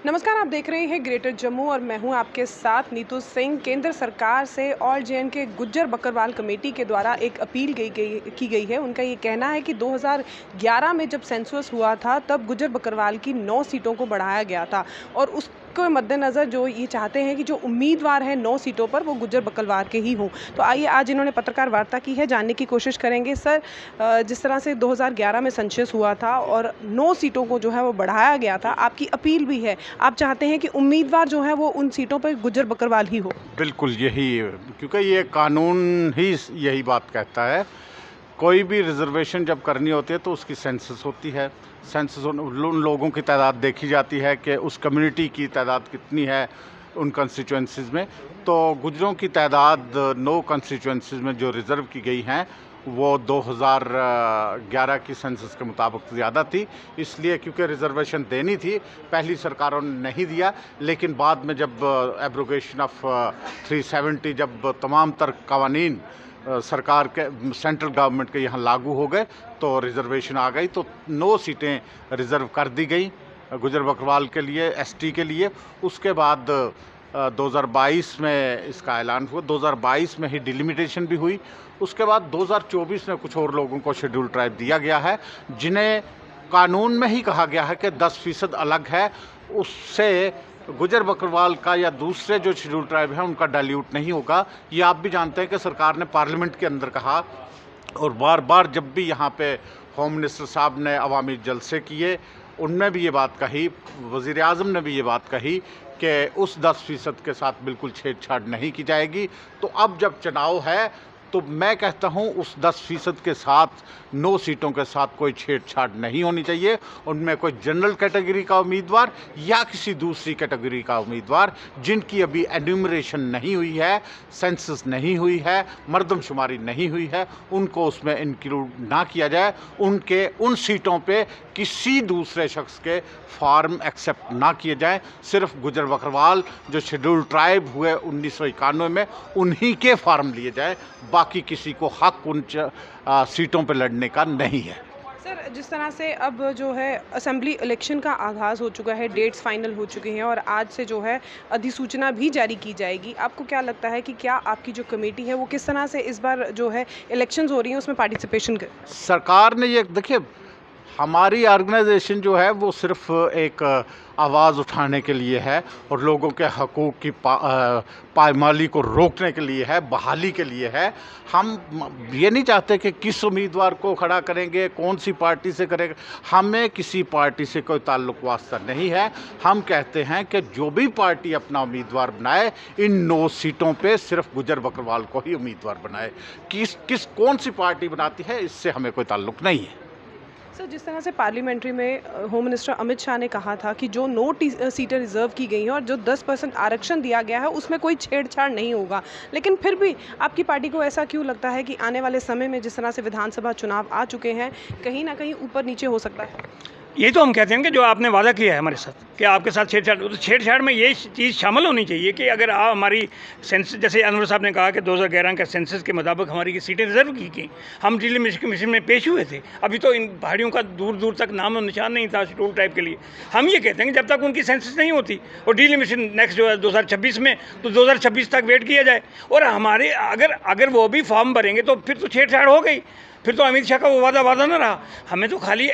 नमस्कार, आप देख रहे हैं ग्रेटर जम्मू और मैं हूं आपके साथ नीतू सिंह। केंद्र सरकार से all J&K Gujjar Bakarwal committee के द्वारा एक अपील की गई है। उनका ये कहना है कि 2011 में जब सेंसस हुआ था तब गुज्जर बकरवाल की 9 सीटों को बढ़ाया गया था और उसके मद्देनज़र जो ये चाहते हैं कि जो उम्मीदवार हैं 9 सीटों पर वो गुज्जर बकरवाल के ही हों। तो आइए आज इन्होंने पत्रकार वार्ता की है, जानने की कोशिश करेंगे। सर, जिस तरह से 2011 में सेंसस हुआ था और 9 सीटों को जो है वो बढ़ाया गया था, आपकी अपील भी है, आप चाहते हैं कि उम्मीदवार जो है वो उन सीटों पर गुज्जर बकरवाल ही हो। बिल्कुल यही, क्योंकि ये कानून ही यही बात कहता है। कोई भी रिजर्वेशन जब करनी होती है तो उसकी सेंसस होती है। सेंसस उन लोगों की तादाद देखी जाती है कि उस कम्युनिटी की तादाद कितनी है उन कंस्टिट्यूएंसीज़ में। तो गुज्जरों की तादाद 9 कंस्टिट्यूएंसीज़ में जो रिज़र्व की गई हैं वो 2011 की सेंसस के मुताबिक ज़्यादा थी, इसलिए क्योंकि रिजर्वेशन देनी थी। पहली सरकारों ने नहीं दिया, लेकिन बाद में जब एब्रोगेशन ऑफ 370 जब तमाम तर कवानीन सरकार के सेंट्रल गवर्नमेंट के यहाँ लागू हो गए तो रिजर्वेशन आ गई, तो 9 सीटें रिज़र्व कर दी गई गुज्जर बकरवाल के लिए, एसटी के लिए। उसके बाद 2022 में इसका ऐलान हुआ, 2022 में ही डिलिमिटेशन भी हुई। उसके बाद 2024 में कुछ और लोगों को शेड्यूल ट्राइब दिया गया है, जिन्हें कानून में ही कहा गया है कि 10% अलग है, उससे गुज्जर बकरवाल का या दूसरे जो शेड्यूल ट्राइब हैं उनका डाइल्यूट नहीं होगा। ये आप भी जानते हैं कि सरकार ने पार्लियामेंट के अंदर कहा और बार बार जब भी यहाँ पे होम मिनिस्टर साहब ने अवामी जलसे किए उनमें भी ये बात कही, वज़ीर आज़म ने भी ये बात कही कि उस 10% के साथ बिल्कुल छेड़छाड़ नहीं की जाएगी। तो अब जब चुनाव है तो मैं कहता हूँ उस 10% के साथ 9 सीटों के साथ कोई छेड़छाड़ नहीं होनी चाहिए। उनमें कोई जनरल कैटेगरी का उम्मीदवार या किसी दूसरी कैटेगरी का उम्मीदवार जिनकी अभी एन्यूमरेशन नहीं हुई है, सेंसस नहीं हुई है, मर्दमशुमारी नहीं हुई है, उनको उसमें इंक्लूड ना किया जाए। उनके उन सीटों पे किसी दूसरे शख्स के फार्म एक्सेप्ट ना किए जाएं। सिर्फ गुज्जर बकरवाल जो शेड्यूल ट्राइब हुए 1991 में उन्हीं के फार्म लिए जाएं, बाकी किसी को हक उन सीटों पर लड़ने का नहीं है। सर, जिस तरह से अब जो है असेंबली इलेक्शन का आगाज़ हो चुका है, डेट्स फाइनल हो चुके हैं और आज से जो है अधिसूचना भी जारी की जाएगी, आपको क्या लगता है कि क्या आपकी जो कमेटी है वो किस तरह से इस बार जो है इलेक्शंस हो रही हैं उसमें पार्टिसिपेशन कर? सरकार ने ये देखिए, हमारी ऑर्गेनाइजेशन जो है वो सिर्फ एक आवाज़ उठाने के लिए है और लोगों के हकूक़ की पायमाली को रोकने के लिए है, बहाली के लिए है। हम ये नहीं चाहते कि किस उम्मीदवार को खड़ा करेंगे, कौन सी पार्टी से करेंगे, हमें किसी पार्टी से कोई ताल्लुक़ वास्ता नहीं है। हम कहते हैं कि जो भी पार्टी अपना उम्मीदवार बनाए इन 9 सीटों पे सिर्फ गुज्जर बकरवाल को ही उम्मीदवार बनाए। कौन सी पार्टी बनाती है इससे हमें कोई ताल्लुक़ नहीं है। सर, जिस तरह से पार्लियामेंट्री में होम मिनिस्टर अमित शाह ने कहा था कि जो 9 सीटें रिजर्व की गई हैं और जो 10% आरक्षण दिया गया है उसमें कोई छेड़छाड़ नहीं होगा, लेकिन फिर भी आपकी पार्टी को ऐसा क्यों लगता है कि आने वाले समय में जिस तरह से विधानसभा चुनाव आ चुके हैं कहीं ना कहीं ऊपर नीचे हो सकता है? यही तो हम कहते हैं कि जो आपने वादा किया है हमारे साथ कि आपके साथ छेड़छाड़, तो छेड़छाड़ में ये चीज़ शामिल होनी चाहिए कि अगर आप हमारी सेंसस, जैसे अनवर साहब ने कहा कि 2011 के सेंसस के मुताबिक हमारी सीटें रिजर्व की गई, हम दिल्ली कमीशन में पेश हुए थे, अभी तो इन पहाड़ियों का दूर दूर तक नाम और निशान नहीं था शेड्यूल टाइप के लिए। हम ये कहते हैं कि जब तक उनकी सेंसस नहीं होती और दिल्ली कमीशन नेक्स्ट जो है 2026 में, तो 2026 तक वेट किया जाए। और हमारे अगर वो भी फॉर्म भरेंगे तो फिर तो छेड़छाड़ हो गई, फिर तो अमित शाह का वो वादा ना रहा। हमें तो खाली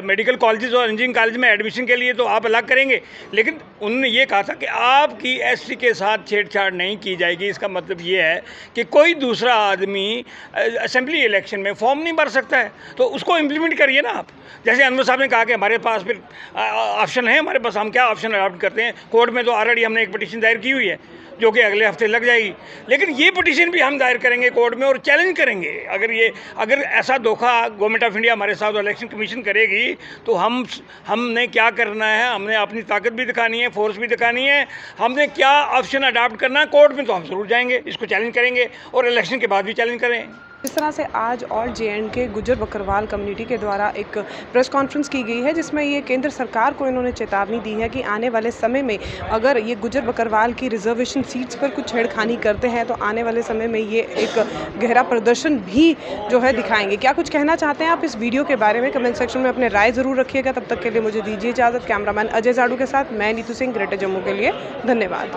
मेडिकल कॉलेजेस और इंजीनियरिंग कॉलेज में एडमिशन के लिए तो आप अलग करेंगे, लेकिन उन्होंने ये कहा था कि आपकी एसटी के साथ छेड़छाड़ नहीं की जाएगी। इसका मतलब ये है कि कोई दूसरा आदमी असेंबली इलेक्शन में फॉर्म नहीं भर सकता है, तो उसको इम्प्लीमेंट करिए ना आप। जैसे अनवर साहब ने कहा कि हमारे पास फिर ऑप्शन है, हमारे पास हम क्या ऑप्शन अडॉप्ट करते हैं। कोर्ट में तो ऑलरेडी हमने एक पिटीशन दायर की हुई है जो कि अगले हफ्ते लग जाएगी, लेकिन ये पिटीशन भी हम दायर करेंगे कोर्ट में और चैलेंज करेंगे। अगर ऐसा धोखा गवर्नमेंट ऑफ इंडिया हमारे साथ इलेक्शन कमीशन करेगी तो हमने क्या करना है, हमने अपनी ताकत भी दिखानी है, फोर्स भी दिखानी है, हमने क्या ऑप्शन अडॉप्ट करना है। कोर्ट में तो हम जरूर जाएंगे, इसको चैलेंज करेंगे और इलेक्शन के बाद भी चैलेंज करें। जिस तरह से आज all J&K Gujjar Bakarwal community के द्वारा एक प्रेस कॉन्फ्रेंस की गई है, जिसमें ये केंद्र सरकार को इन्होंने चेतावनी दी है कि आने वाले समय में अगर ये गुज्जर बकरवाल की रिजर्वेशन सीट्स पर कुछ छेड़खानी करते हैं तो आने वाले समय में ये एक गहरा प्रदर्शन भी जो है दिखाएंगे। क्या कुछ कहना चाहते हैं आप इस वीडियो के बारे में? कमेंट सेक्शन में अपने राय ज़रूर रखिएगा। तब तक के लिए मुझे दीजिए इजाज़त। कैमरामैन अजय जाड़ू के साथ मैं नीतू सिंह, ग्रेटर जम्मू के लिए। धन्यवाद।